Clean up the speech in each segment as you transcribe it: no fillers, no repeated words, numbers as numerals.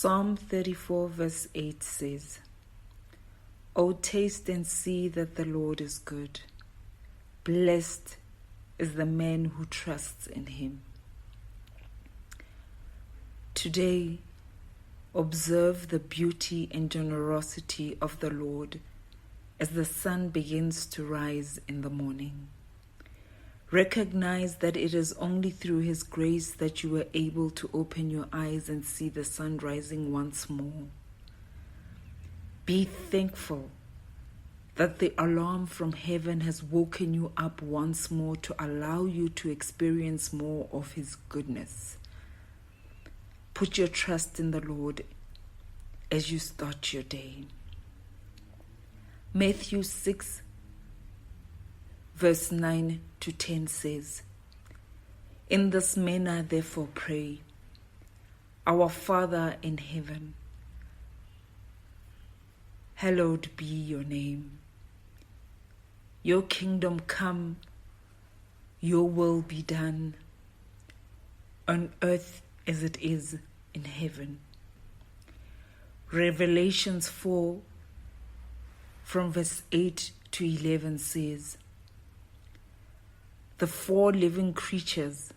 Psalm 34 verse 8 says, "O taste and see that the Lord is good. Blessed is the man who trusts in him." Today, observe the beauty and generosity of the Lord as the sun begins to rise in the morning. Recognize that it is only through His grace that you were able to open your eyes and see the sun rising once more. Be thankful that the alarm from heaven has woken you up once more to allow you to experience more of His goodness. Put your trust in the Lord as you start your day. Matthew 6 verse 9 to 10 says, "In this manner therefore pray, Our Father in heaven, hallowed be your name. Your kingdom come, your will be done, on earth as it is in heaven." Revelations 4 from verse 8 to 11 says, "The 4 living creatures,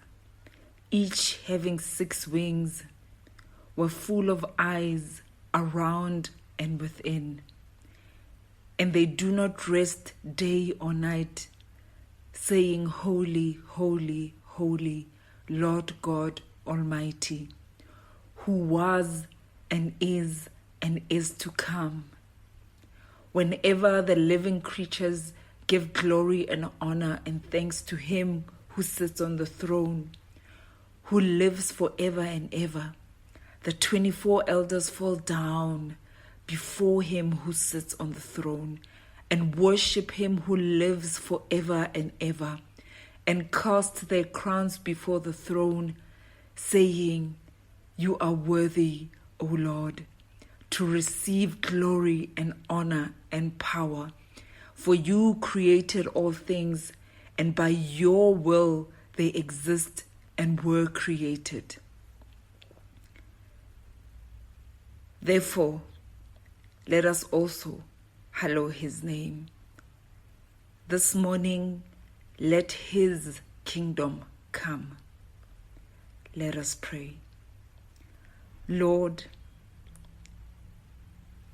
each having 6 wings, were full of eyes around and within, and they do not rest day or night, saying, Holy, holy, holy, Lord God Almighty, who was and is to come." Whenever the living creatures give glory and honor and thanks to Him who sits on the throne, who lives forever and ever, the 24 elders fall down before Him who sits on the throne and worship Him who lives forever and ever, and cast their crowns before the throne, saying, "You are worthy, O Lord, to receive glory and honor and power. For you created all things, and by your will they exist and were created." Therefore, let us also hallow His name. This morning, let His kingdom come. Let us pray. Lord,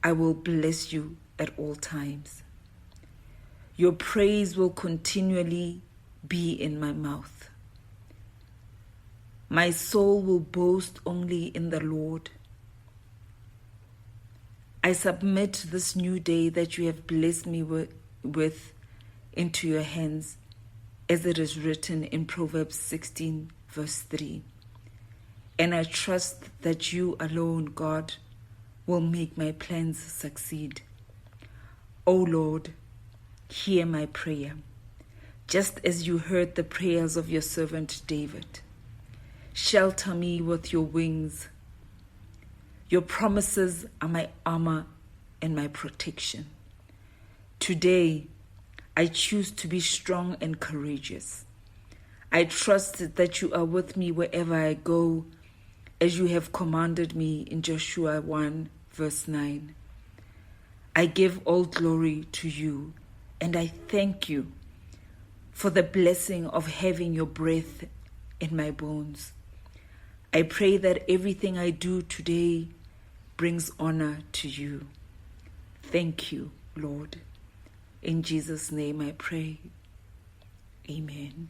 I will bless you at all times. Your praise will continually be in my mouth. My soul will boast only in the Lord. I submit this new day that you have blessed me with into your hands, as it is written in Proverbs 16 verse 3. And I trust that you alone, God, will make my plans succeed. O Lord, hear my prayer, just as you heard the prayers of your servant David. Shelter me with your wings. Your promises are my armor and my protection. Today, I choose to be strong and courageous. I trust that you are with me wherever I go, as you have commanded me in Joshua 1 verse 9. I give all glory to you, and I thank you for the blessing of having your breath in my bones. I pray that everything I do today brings honor to you. Thank you, Lord. In Jesus' name I pray. Amen.